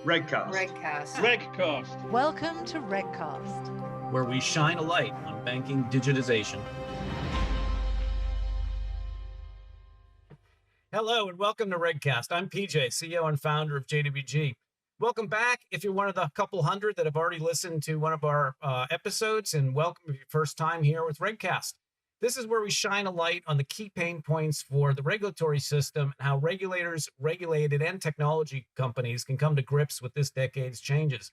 RegCast. RegCast. Welcome to RegCast, where we shine a light on banking digitization. Hello and welcome to RegCast. I'm PJ, CEO and founder of JWG. Welcome back if you're one of the couple hundred that have already listened to one of our episodes, and welcome if your first time here with RegCast. This is where we shine a light on the key pain points for the regulatory system and how regulators, regulated, and technology companies can come to grips with this decade's changes.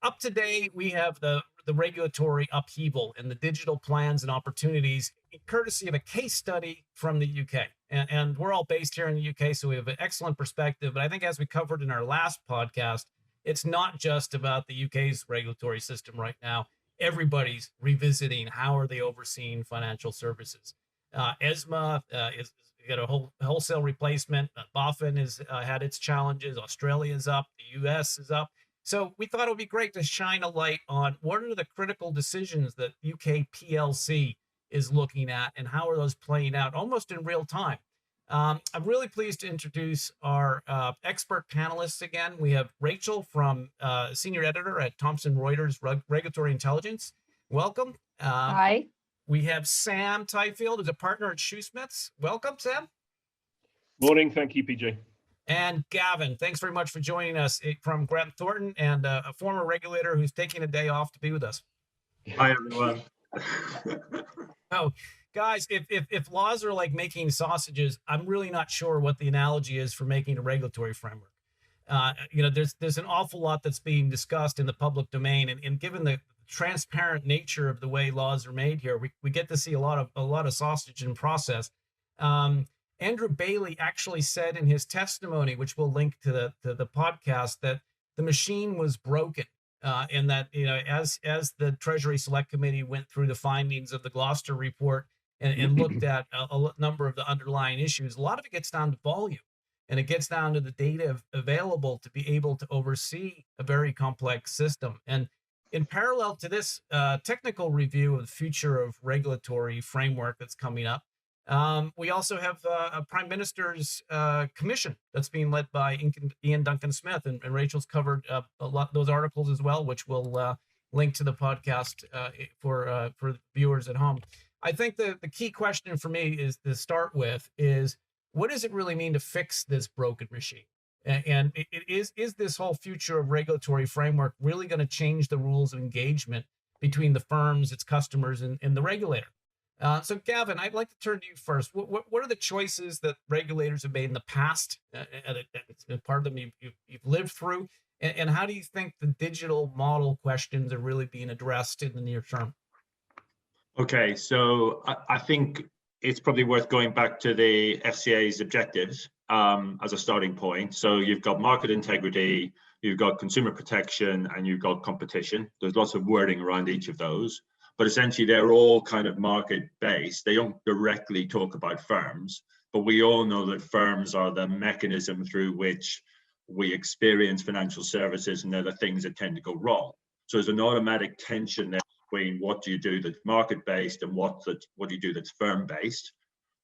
Up to date, we have the regulatory upheaval and the digital plans and opportunities, courtesy of a case study from the UK. And we're all based here in the UK, so we have an excellent perspective. But I think as we covered in our last podcast, it's not just about the UK's regulatory system right now. Everybody's revisiting how are they overseeing financial services. ESMA is got a wholesale replacement. BaFin has had its challenges. Australia's up. The US is up. So we thought it would be great to shine a light on what are the critical decisions that UK PLC is looking at and how are those playing out almost in real time. I'm really pleased to introduce our expert panelists again. We have Rachel from senior editor at Thomson Reuters Regulatory Intelligence. Welcome. Hi. We have Sam Tyfield, who's a partner at Shoesmiths. Welcome, Sam. Morning. Thank you, PJ. And Gavin, thanks very much for joining us from Grant Thornton and a former regulator who's taking a day off to be with us. Hi, everyone. Oh, guys, if laws are like making sausages, I'm really not sure what the analogy is for making a regulatory framework. There's an awful lot that's being discussed in the public domain, and given the transparent nature of the way laws are made here, we get to see a lot of sausage in process. Andrew Bailey actually said in his testimony, which we'll link to the podcast, that the machine was broken. And that, as the Treasury Select Committee went through the findings of the Gloucester report and looked at a number of the underlying issues, a lot of it gets down to volume, and it gets down to the data available to be able to oversee a very complex system. And in parallel to this technical review of the future of regulatory framework that's coming up, we also have a Prime Minister's commission that's being led by Ian Duncan Smith, and Rachel's covered a lot of those articles as well, which we'll link to the podcast for viewers at home. I think the key question for me is to start with is, what does it really mean to fix this broken machine? And is this whole future of regulatory framework really going to change the rules of engagement between the firms, its customers, and the regulator? So, Gavin, I'd like to turn to you first. What are the choices that regulators have made in the past? It's been part of them you've lived through. And how do you think the digital model questions are really being addressed in the near term? Okay, so I think it's probably worth going back to the FCA's objectives as a starting point. So you've got market integrity, you've got consumer protection, and you've got competition. There's lots of wording around each of those. But essentially, they're all kind of market-based. They don't directly talk about firms, but we all know that firms are the mechanism through which we experience financial services, and they're the things that tend to go wrong. So there's an automatic tension there between what do you do that's market-based and what do you do that's firm-based.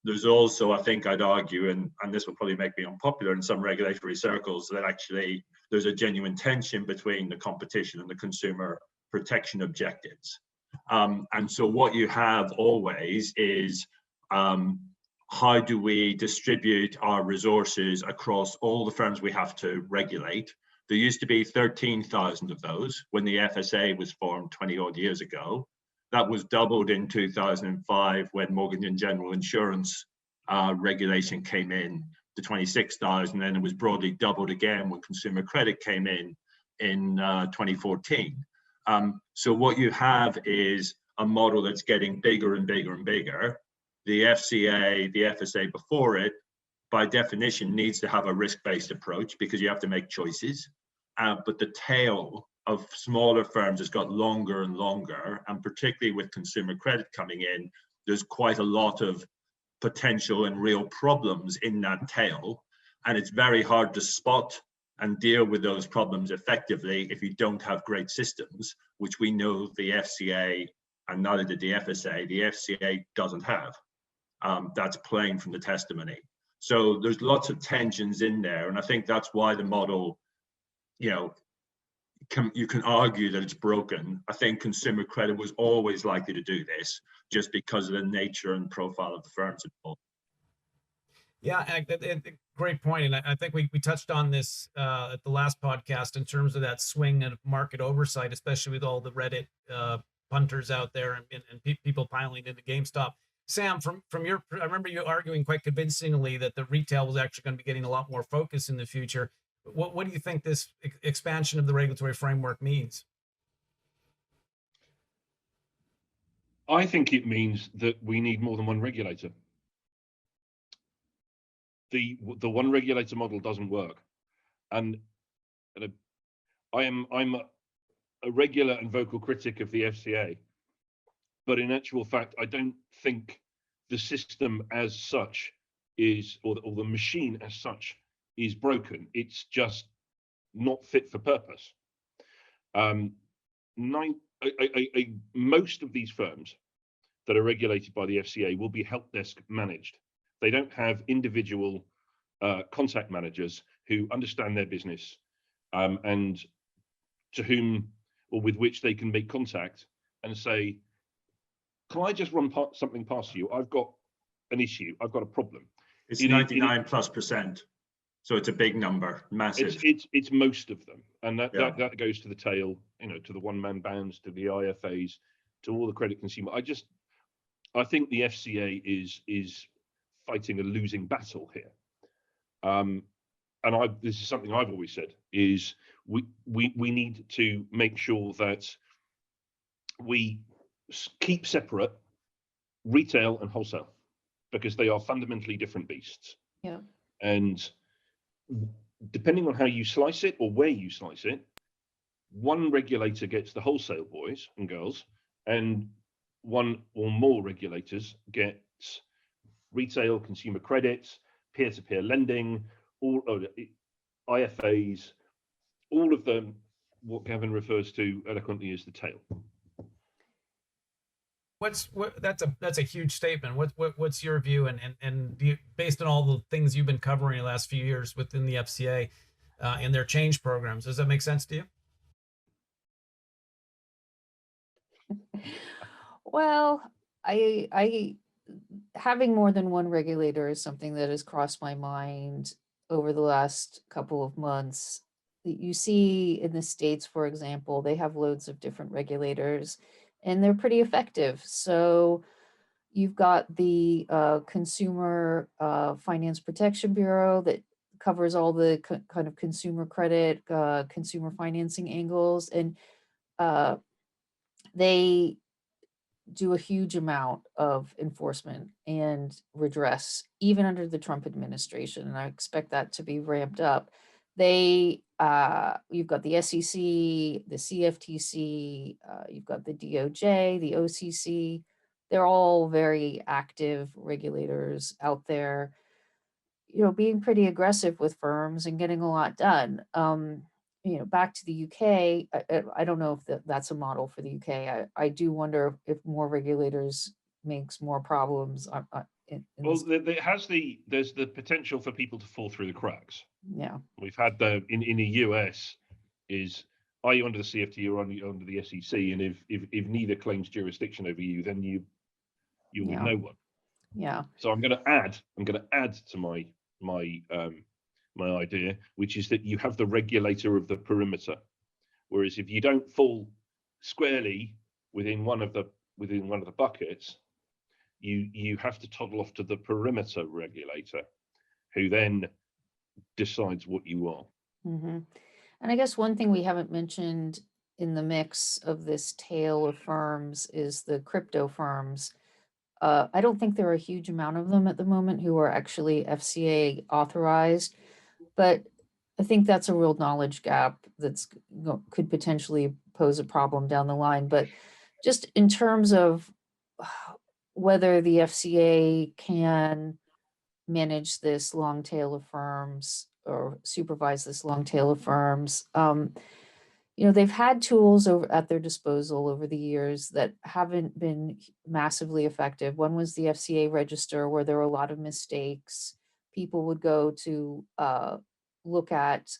There's also, I think I'd argue, and this will probably make me unpopular in some regulatory circles, that actually there's a genuine tension between the competition and the consumer protection objectives. And so what you have always is how do we distribute our resources across all the firms we have to regulate? There used to be 13,000 of those when the FSA was formed 20 odd years ago. That was doubled in 2005 when Mortgage & General Insurance regulation came in to 26,000, and it was broadly doubled again when consumer credit came in 2014. So what you have is a model that's getting bigger and bigger and bigger. The FCA, the FSA before it, by definition, needs to have a risk-based approach because you have to make choices. But the tail of smaller firms has got longer and longer, and particularly with consumer credit coming in, there's quite a lot of potential and real problems in that tail. And it's very hard to spot and deal with those problems effectively if you don't have great systems, which we know the FCA and neither did the FSA. The FCA doesn't have. That's plain from the testimony. So there's lots of tensions in there, and I think that's why the model you know, you can argue that it's broken. I think consumer credit was always likely to do this just because of the nature and profile of the firms involved. Yeah, great point. And I think we touched on this at the last podcast in terms of that swing of market oversight, especially with all the Reddit punters out there and people piling into GameStop. Sam, from your, I remember you arguing quite convincingly that the retail was actually going to be getting a lot more focus in the future. What do you think this expansion of the regulatory framework means? I think it means that we need more than one regulator. The one regulator model doesn't work, and I'm a regular and vocal critic of the FCA, but in actual fact, I don't think the system as such is, or the machine as such is broken. It's just not fit for purpose. Most of these firms that are regulated by the FCA will be help desk managed. They don't have individual contact managers who understand their business and to whom or with which they can make contact and say, can I just run something past you? I've got an issue. I've got a problem. It's 99+%. So it's a big number, massive. It's most of them. And that goes to the tail, to the one-man bands, to the IFAs, to all the credit consumer. I think the FCA is fighting a losing battle here. And this is something I've always said, is we need to make sure that we keep separate retail and wholesale, because they are fundamentally different beasts. Yeah. And depending on how you slice it or where you slice it, one regulator gets the wholesale boys and girls, and one or more regulators get retail, consumer credits, peer-to-peer lending, all IFAs, all of them, what Gavin refers to eloquently as the tail. That's a huge statement. What's your view, and do you, based on all the things you've been covering the last few years within the FCA and their change programs, does that make sense to you? Well, I having more than one regulator is something that has crossed my mind over the last couple of months. You see in the States, for example, they have loads of different regulators and they're pretty effective. So you've got the Consumer Finance Protection Bureau that covers all the kind of consumer credit, consumer financing angles, and they do a huge amount of enforcement and redress, even under the Trump administration, and I expect that to be ramped up. You've got the SEC, the CFTC, you've got the DOJ, the OCC. They're all very active regulators out there, being pretty aggressive with firms and getting a lot done. Back to the UK, I don't know if that's a model for the UK. I do wonder if more regulators makes more problems. Well, there's the potential for people to fall through the cracks. Yeah. We've had in the US is, are you under the CFT or under the SEC? And if neither claims jurisdiction over you, then you're with no one. Yeah. So I'm going to add to my idea, which is that you have the regulator of the perimeter. Whereas if you don't fall squarely within one of the buckets, you have to toddle off to the perimeter regulator, who then decides what you are. Mm-hmm. And I guess one thing we haven't mentioned in the mix of this tail of firms is the crypto firms. I don't think there are a huge amount of them at the moment who are actually FCA authorized, but I think that's a real knowledge gap that's could potentially pose a problem down the line. But just in terms of whether the FCA can manage this long tail of firms or supervise this long tail of firms, they've had tools at their disposal over the years that haven't been massively effective. One was the FCA register, where there were a lot of mistakes. People would go to look at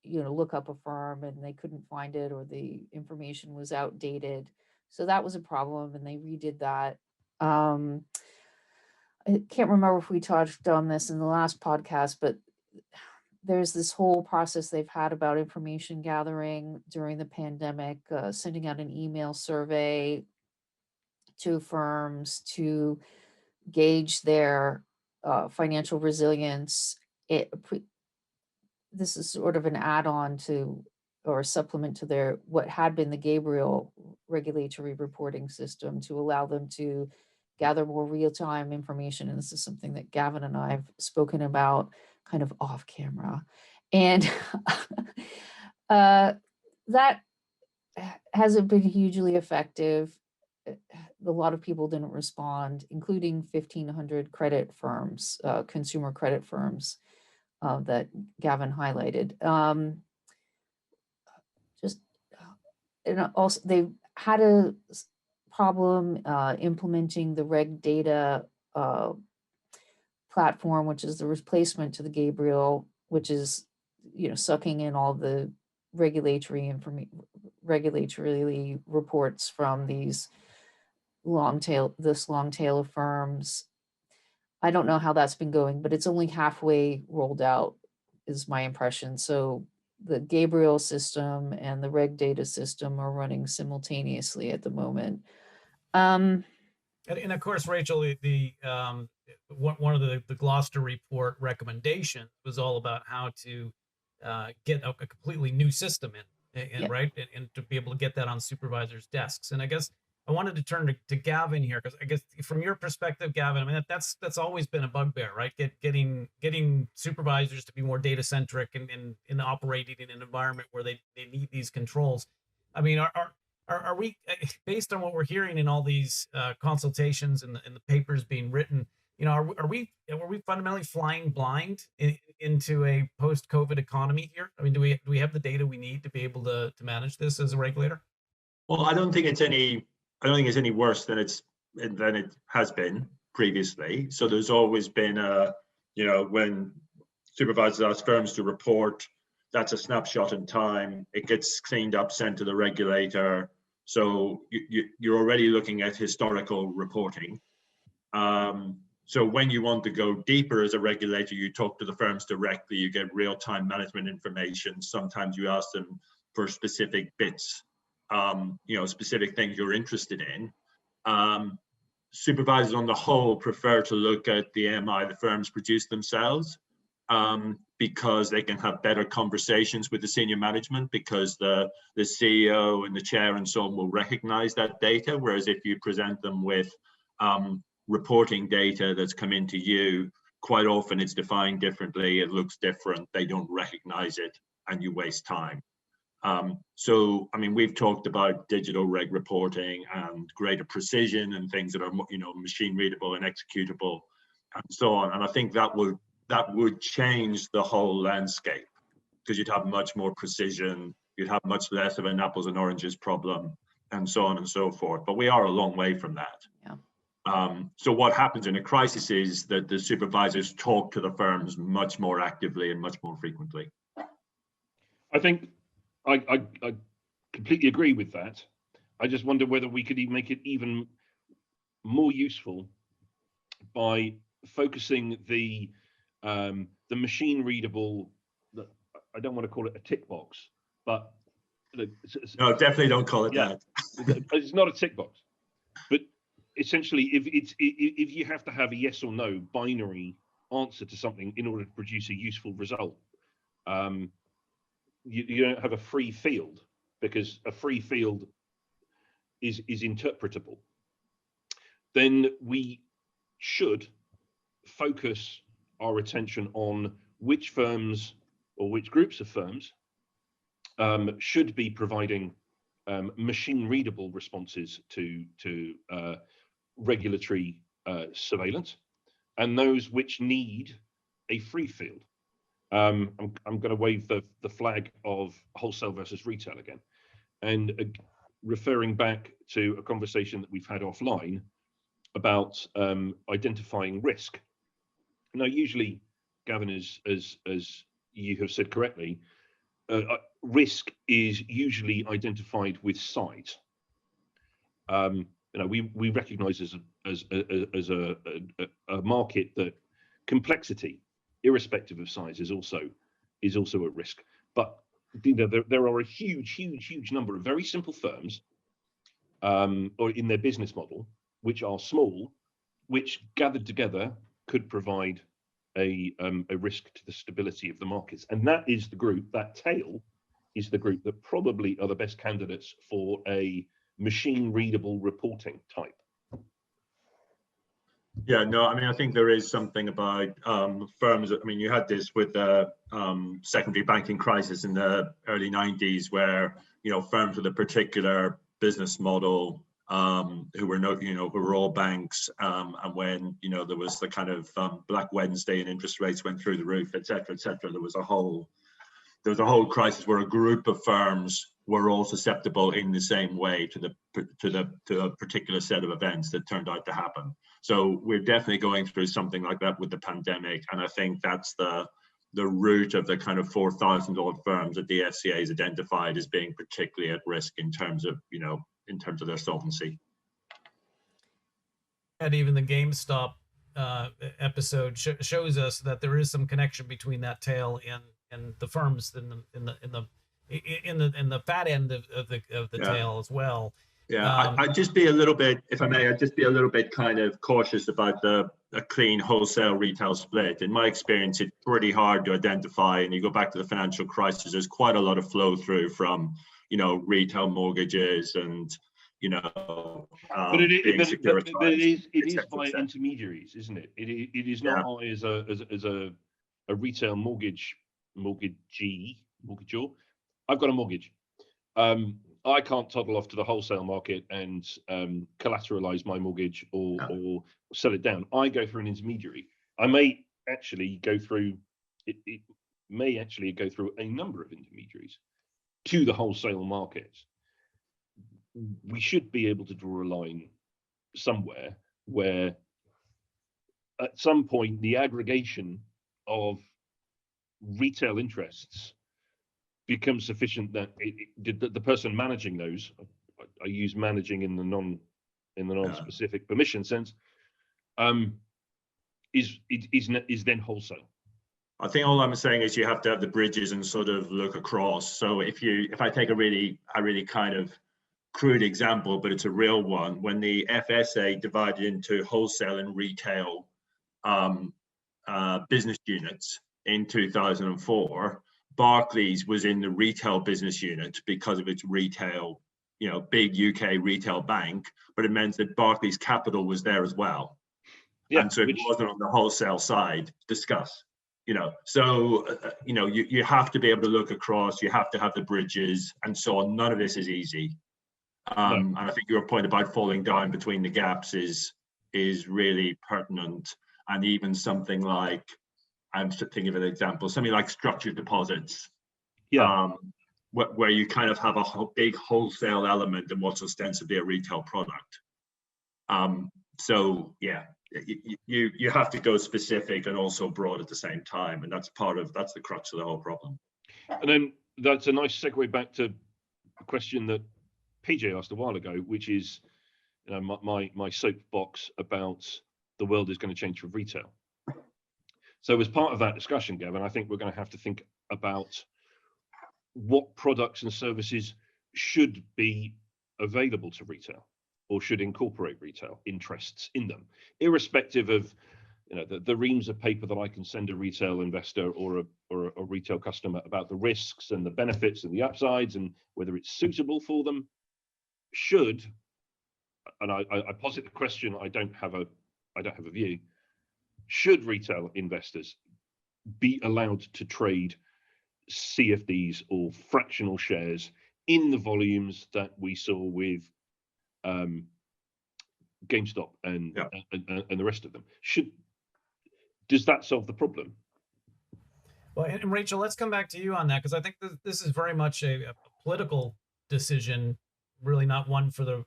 look up a firm and they couldn't find it, or the information was outdated. So that was a problem, and they redid that. I can't remember if we touched on this in the last podcast, but there's this whole process they've had about information gathering during the pandemic, sending out an email survey to firms to gauge their financial resilience. This is sort of an add-on to, or a supplement to what had been the Gabriel regulatory reporting system, to allow them to gather more real-time information. And this is something that Gavin and I have spoken about kind of off camera. And that hasn't been hugely effective. A lot of people didn't respond, including 1,500 credit firms, consumer credit firms that Gavin highlighted. And also they've had a problem implementing the Reg Data platform, which is the replacement to the Gabriel, which is sucking in all the regulatory reports from this long tail of firms. I don't know how that's been going, but it's only halfway rolled out, is my impression. So the Gabriel system and the Reg Data system are running simultaneously at the moment. And of course, Rachel, the one of the Gloucester report recommendations was all about how to get a completely new system in, right, and to be able to get that on supervisors' desks. And I guess I wanted to turn to Gavin here, because I guess from your perspective, Gavin, I mean, that's always been a bugbear, right? Getting supervisors to be more data centric and operating in an environment where they need these controls. I mean, are we, based on what we're hearing in all these consultations and the papers being written, are we fundamentally flying blind into a post-COVID economy here? I mean, do we have the data we need to be able to manage this as a regulator? Well, I don't think it's any worse than it has been previously. So there's always been when supervisors ask firms to report, that's a snapshot in time. It gets cleaned up, sent to the regulator. So you're already looking at historical reporting. So when you want to go deeper as a regulator, you talk to the firms directly, you get real-time management information. Sometimes you ask them for specific bits, specific things you're interested in. Supervisors on the whole prefer to look at the MI the firms produce themselves, because they can have better conversations with the senior management, because the CEO and the chair and so on will recognize that data. Whereas if you present them with reporting data that's come into you, quite often it's defined differently, it looks different, they don't recognize it, and you waste time. So, I mean, we've talked about digital reg reporting and greater precision and things that are, machine readable and executable and so on. And I think that would change the whole landscape, because you'd have much more precision, you'd have much less of an apples and oranges problem, and so on and so forth. But we are a long way from that. Yeah. So what happens in a crisis is that the supervisors talk to the firms much more actively and much more frequently. I think I completely agree with that. I just wonder whether we could even make it even more useful by focusing the machine readable, I don't want to call it a tick box, but no, definitely don't call it that. It's not a tick box, but essentially, if you have to have a yes or no binary answer to something in order to produce a useful result, you don't have a free field, because a free field is interpretable. Then we should focus our attention on which firms or which groups of firms should be providing machine readable responses to regulatory surveillance, and those which need a free field. I'm going to wave the flag of wholesale versus retail again, and referring back to a conversation that we've had offline about identifying risk. Now, usually, Gavin, as you have said correctly, risk is usually identified with size. We recognise as a market that complexity, irrespective of size, is also a risk. But there are a huge number of very simple firms, or in their business model, which are small, which gathered together could provide a risk to the stability of the markets. And that is the group, that tail is the group that probably are the best candidates for a machine readable reporting type. Yeah, no, I mean, I think there is something about firms. I mean, you had this with the secondary banking crisis in the early 90s, where, firms with a particular business model who were all banks, and when there was the kind of Black Wednesday and interest rates went through the roof, et cetera, there was a whole crisis where a group of firms were all susceptible in the same way to a particular set of events that turned out to happen. So we're definitely going through something like that with the pandemic, and I think that's the root of the kind of 4,000 odd firms that the FCA has identified as being particularly at risk in terms of their solvency. And even the GameStop episode shows us that there is some connection between that tail and the firms in the fat end of the tail as well. Yeah, I'd just be a little bit, if I may, I'd just be a little bit kind of cautious about a clean wholesale retail split. In my experience, it's pretty hard to identify, and you go back to the financial crisis, there's quite a lot of flow through from, retail mortgages and, but it is by intermediaries, isn't it? It is not I as a retail mortgagor. I've got a mortgage. I can't toddle off to the wholesale market and collateralize my mortgage or sell it down. I go through an intermediary. I may actually go through it may actually go through a number of intermediaries to the wholesale market. We should be able to draw a line somewhere where at some point the aggregation of retail interests becomes sufficient that the person managing those, I use managing in the non-specific permission sense, is then wholesale. I think all I'm saying is you have to have the bridges and sort of look across. So if I take a really kind of crude example, but it's a real one, when the FSA divided into wholesale and retail business units in 2004, Barclays was in the retail business unit because of its retail, big UK retail bank, but it meant that Barclays Capital was there as well. Yeah, and so it wasn't on the wholesale side. Discuss, so, you have to be able to look across, you have to have the bridges and so on. None of this is easy. No. And I think your point about falling down between the gaps is really pertinent. And even something like, I'm thinking of an example, something like structured deposits, where you kind of have a big wholesale element in what's ostensibly a retail product. So yeah, you have to go specific and also broad at the same time, and that's the crux of the whole problem. And then that's a nice segue back to a question that PJ asked a while ago, which is, my soapbox about the world is going to change for retail. So as part of that discussion, Gavin, I think we're going to have to think about what products and services should be available to retail or should incorporate retail interests in them, irrespective of the reams of paper that I can send a retail investor or a retail customer about the risks and the benefits and the upsides and whether it's suitable for them. Should, and I posit the question, I don't have a view. Should retail investors be allowed to trade CFDs or fractional shares in the volumes that we saw with GameStop and the rest of them? Does that solve the problem? Well, and Rachel, let's come back to you on that, because I think this is very much a political decision, really not one for the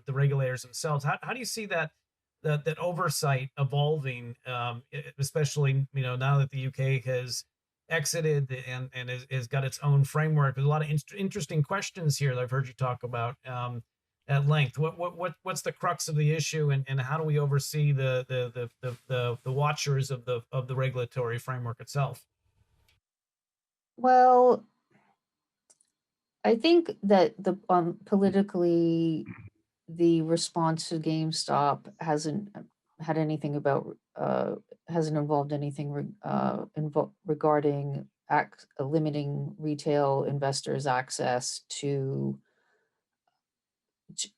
regulators themselves. How do you see that oversight evolving, especially now that the UK has exited and has got its own framework. There's a lot of interesting questions here that I've heard you talk about at length. What's the crux of the issue, and how do we oversee the watchers of the regulatory framework itself? Well, I think that the politically, the response to GameStop hasn't had anything about hasn't involved anything regarding limiting retail investors' access to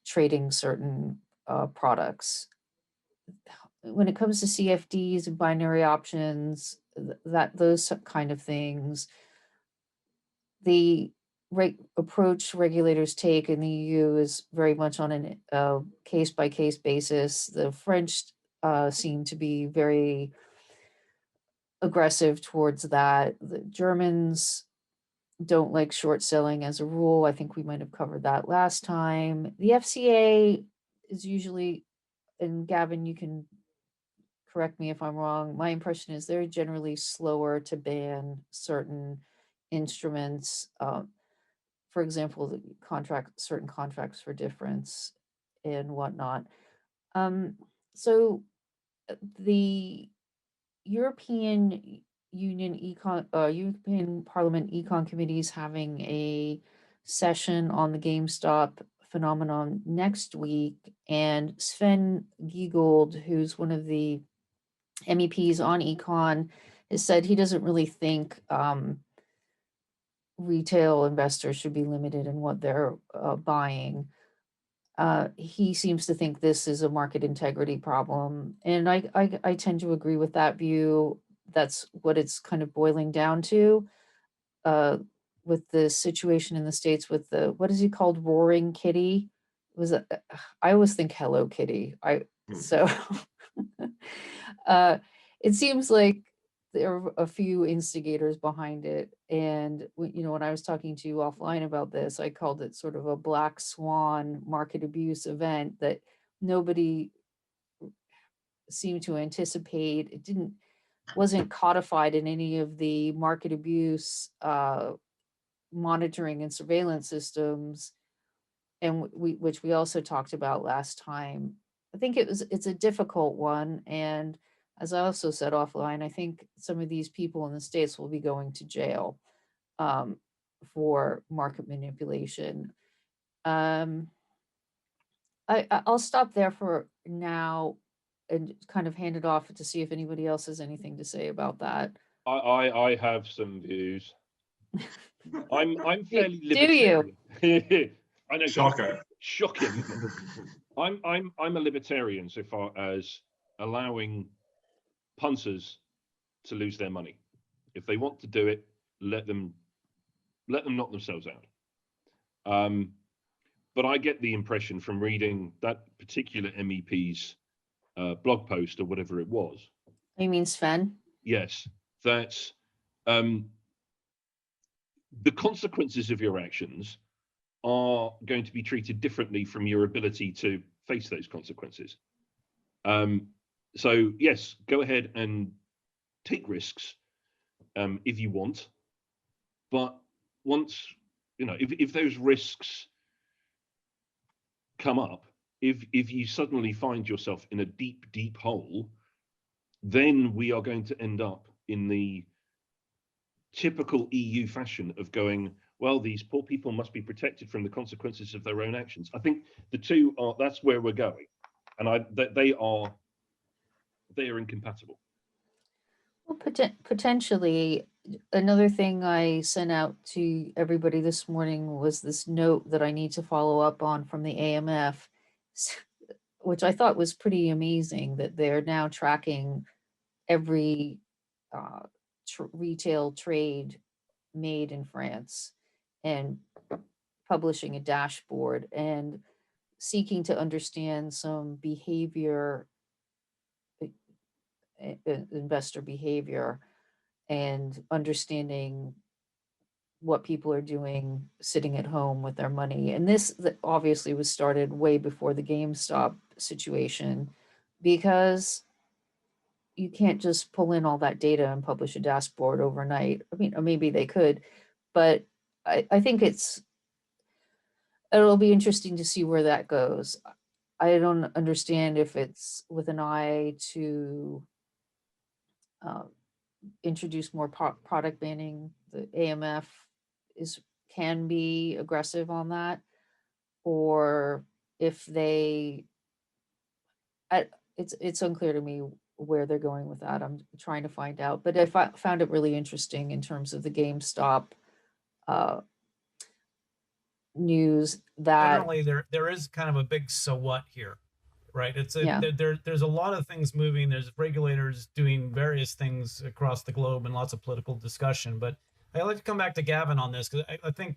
trading certain products. When it comes to CFDs and binary options, those kind of things, the approach regulators take in the EU is very much on a case-by-case basis. The French seem to be very aggressive towards that. The Germans don't like short selling as a rule. I think we might have covered that last time. The FCA is usually, and Gavin, you can correct me if I'm wrong, my impression is they're generally slower to ban certain instruments. For example, certain contracts for difference and whatnot. So the European European Parliament Econ Committee is having a session on the GameStop phenomenon next week, and Sven Giegold, who's one of the MEPs on Econ, has said he doesn't really think retail investors should be limited in what they're buying. He seems to think this is a market integrity problem, and I tend to agree with that view. That's what it's kind of boiling down to, with the situation in the States with the, what is he called, Roaring Kitty? I always think Hello Kitty. So it seems like there are a few instigators behind it. And when I was talking to you offline about this, I called it sort of a black swan market abuse event that nobody seemed to anticipate. It wasn't codified in any of the market abuse monitoring and surveillance systems, and which we also talked about last time. I think it's a difficult one, and as I also said offline, I think some of these people in the States will be going to jail for market manipulation. I'll stop there for now and kind of hand it off to see if anybody else has anything to say about that. I have some views. I'm fairly libertarian. Do you? I know. Shocker. Shocking. I'm a libertarian so far as allowing punters to lose their money. If they want to do it, let them knock themselves out. But I get the impression from reading that particular MEP's blog post or whatever it was. You mean Sven? Yes, that the consequences of your actions are going to be treated differently from your ability to face those consequences. So yes, go ahead and take risks if you want, but once if those risks come up, if you suddenly find yourself in a deep hole, then we are going to end up in the typical EU fashion of going, well, these poor people must be protected from the consequences of their own actions. I think the two are, that's where we're going, and they are incompatible. Well, potentially. Another thing I sent out to everybody this morning was this note that I need to follow up on from the AMF, which I thought was pretty amazing, that they're now tracking every retail trade made in France and publishing a dashboard and seeking to understand some behavior, investor behavior, and understanding what people are doing sitting at home with their money. And this obviously was started way before the GameStop situation, because you can't just pull in all that data and publish a dashboard overnight. I mean, or maybe they could, but I think it'll be interesting to see where that goes. I don't understand if it's with an eye to introduce more product banning. The AMF can be aggressive on that, or if they, it's unclear to me where they're going with that. I'm trying to find out, but I found it really interesting in terms of the GameStop news that Generally, there is kind of a big so what here, right? Yeah. There's a lot of things moving. There's regulators doing various things across the globe and lots of political discussion. But I'd like to come back to Gavin on this, because I think,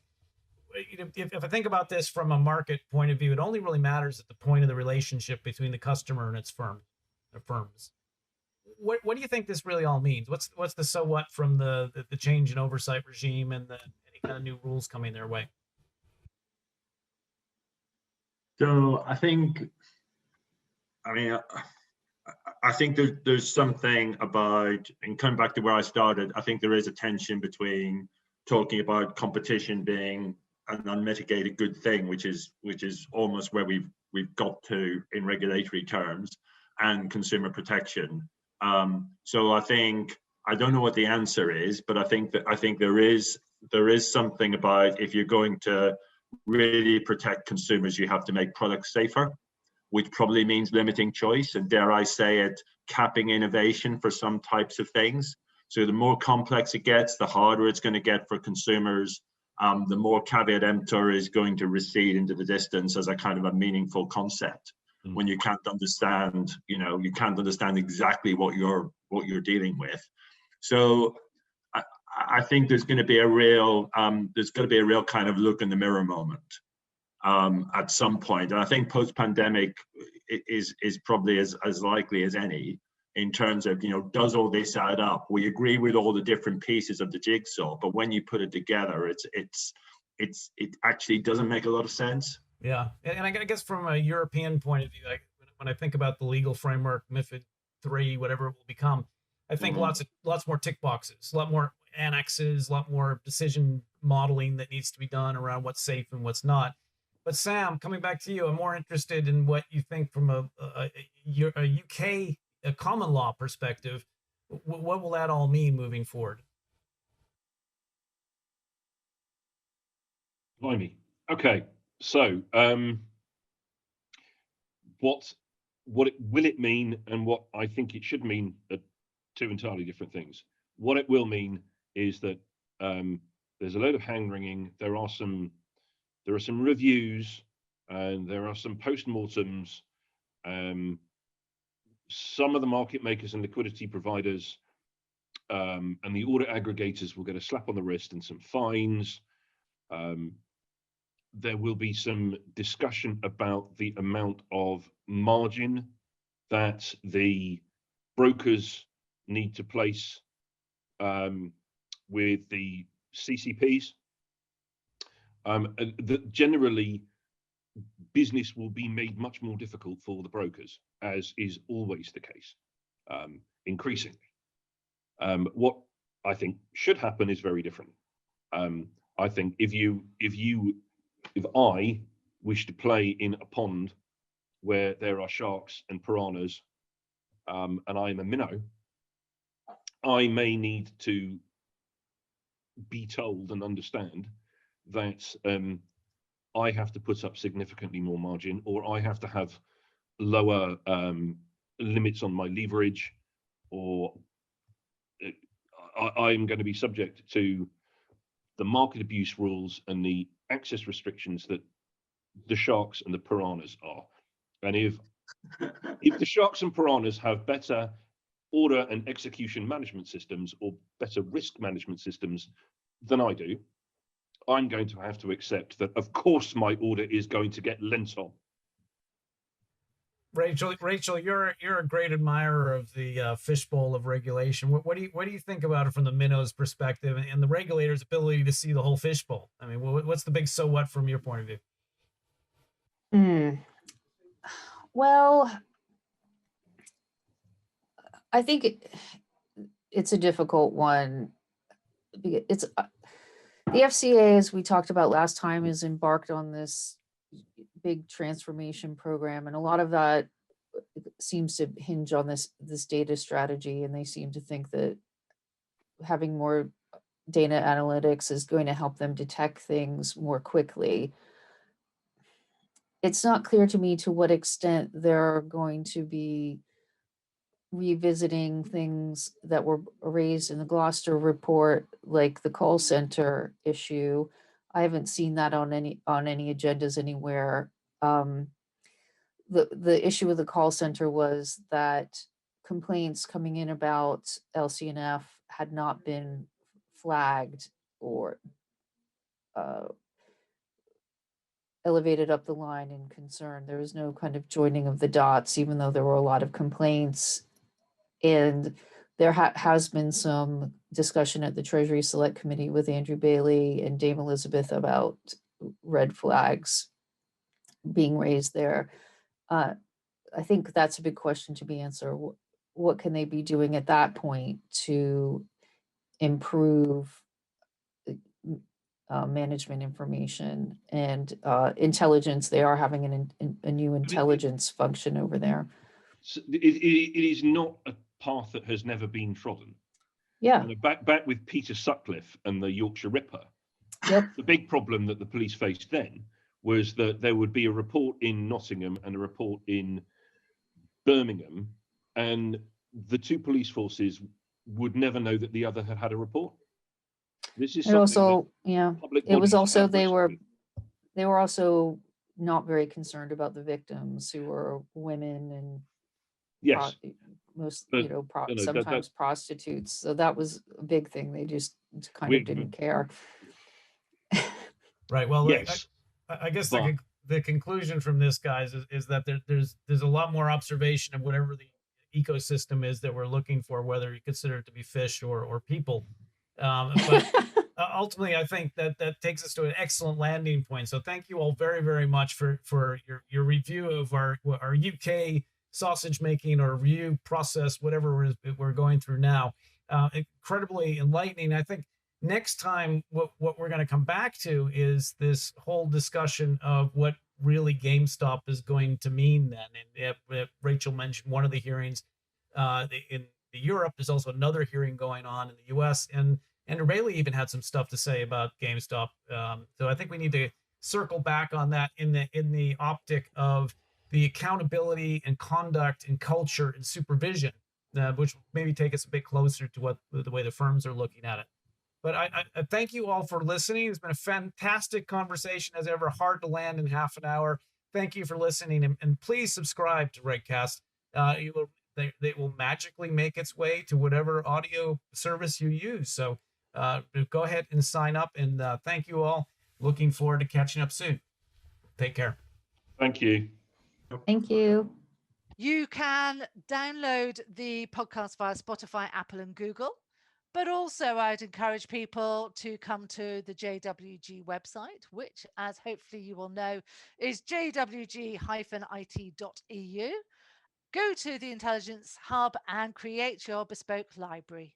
if I think about this from a market point of view, it only really matters at the point of the relationship between the customer and its firms. What do you think this really all means? What's the so what from the change in oversight regime and any kind of new rules coming their way? So I think there's something about, and coming back to where I started, I think there is a tension between talking about competition being an unmitigated good thing, which is almost where we've got to in regulatory terms, and consumer protection. So I don't know what the answer is, but I think there is something about, if you're going to really protect consumers, you have to make products safer, which probably means limiting choice, and dare I say it, capping innovation for some types of things. So the more complex it gets, the harder it's going to get for consumers. The more caveat emptor is going to recede into the distance as a kind of a meaningful concept. When you can't understand, you can't understand exactly what you're dealing with. So I think there's going to be a real kind of look in the mirror moment at some point, and I think post-pandemic is probably as likely as any, in terms of, does all this add up? We agree with all the different pieces of the jigsaw, but when you put it together, it actually doesn't make a lot of sense. Yeah, and I guess from a European point of view, when I think about the legal framework, MiFID III, whatever it will become, I think lots more tick boxes, a lot more annexes, a lot more decision modeling that needs to be done around what's safe and what's not. But Sam, coming back to you, I'm more interested in what you think from a UK common law perspective. What will that all mean moving forward? Blimey. Okay. So, what will it mean, and what I think it should mean, are two entirely different things. What it will mean is that there's a load of hand-wringing. There are some reviews, and there are some post-mortems. Some of the market makers and liquidity providers and the audit aggregators will get a slap on the wrist and some fines. There will be some discussion about the amount of margin that the brokers need to place with the CCPs. Generally, business will be made much more difficult for the brokers, as is always the case, increasingly. What I think should happen is very different. I think if I wish to play in a pond where there are sharks and piranhas, and I'm a minnow, I may need to be told and understand that I have to put up significantly more margin, or I have to have lower limits on my leverage, or I'm going to be subject to the market abuse rules and the access restrictions that the sharks and the piranhas are. And if the sharks and piranhas have better order and execution management systems, or better risk management systems than I do, I'm going to have to accept that, of course, my order is going to get lent on. Rachel, you're a great admirer of the fishbowl of regulation. What do you think about it from the minnow's perspective and the regulator's ability to see the whole fishbowl? I mean, what's the big so what from your point of view? Well, I think it's a difficult one. It's the FCA, as we talked about last time, is embarked on this big transformation program, and a lot of that seems to hinge on this data strategy, and they seem to think that having more data analytics is going to help them detect things more quickly. It's not clear to me to what extent they're going to be revisiting things that were raised in the Gloucester report, like the call center issue. I haven't seen that on any agendas anywhere. The issue with the call center was that complaints coming in about LCNF had not been flagged or elevated up the line in concern. There was no kind of joining of the dots, even though there were a lot of complaints. And there has been some discussion at the Treasury Select Committee with Andrew Bailey and Dame Elizabeth about red flags being raised there. I think that's a big question to be answered. What can they be doing at that point to improve management information and intelligence? They are having a new intelligence function over there. It is not a path that has never been trodden. Yeah. Back with Peter Sutcliffe and the Yorkshire Ripper. Yep. The big problem that the police faced then was that there would be a report in Nottingham and a report in Birmingham, and the two police forces would never know that the other had had a report. This is also, yeah, it was also they were with. also not very concerned about the victims, who were women and yes, sometimes prostitutes. So that was a big thing. They just kind of didn't care. Right. Well, yes. I guess the conclusion from this, guys, is that there's a lot more observation of whatever the ecosystem is that we're looking for, whether you consider it to be fish or people. But ultimately, I think that takes us to an excellent landing point. So thank you all very, very much for your review of our UK sausage making or review process, whatever we're going through now. Incredibly enlightening. I think next time, what we're going to come back to is this whole discussion of what really GameStop is going to mean then. And Rachel mentioned one of the hearings in Europe. There's also another hearing going on in the US, and Andrew Bailey even had some stuff to say about GameStop. So I think we need to circle back on that in the optic of the accountability and conduct and culture and supervision, which maybe take us a bit closer to the way the firms are looking at it. But I thank you all for listening. It's been a fantastic conversation, as ever, hard to land in half an hour. Thank you for listening, and please subscribe to RegCast. They will magically make its way to whatever audio service you use. So go ahead and sign up, and thank you all. Looking forward to catching up soon. Take care. Thank you. Thank you. You can download the podcast via Spotify, Apple, and Google. But also, I'd encourage people to come to the JWG website, which, as hopefully you will know, is jwg-it.eu. Go to the Intelligence Hub and create your bespoke library.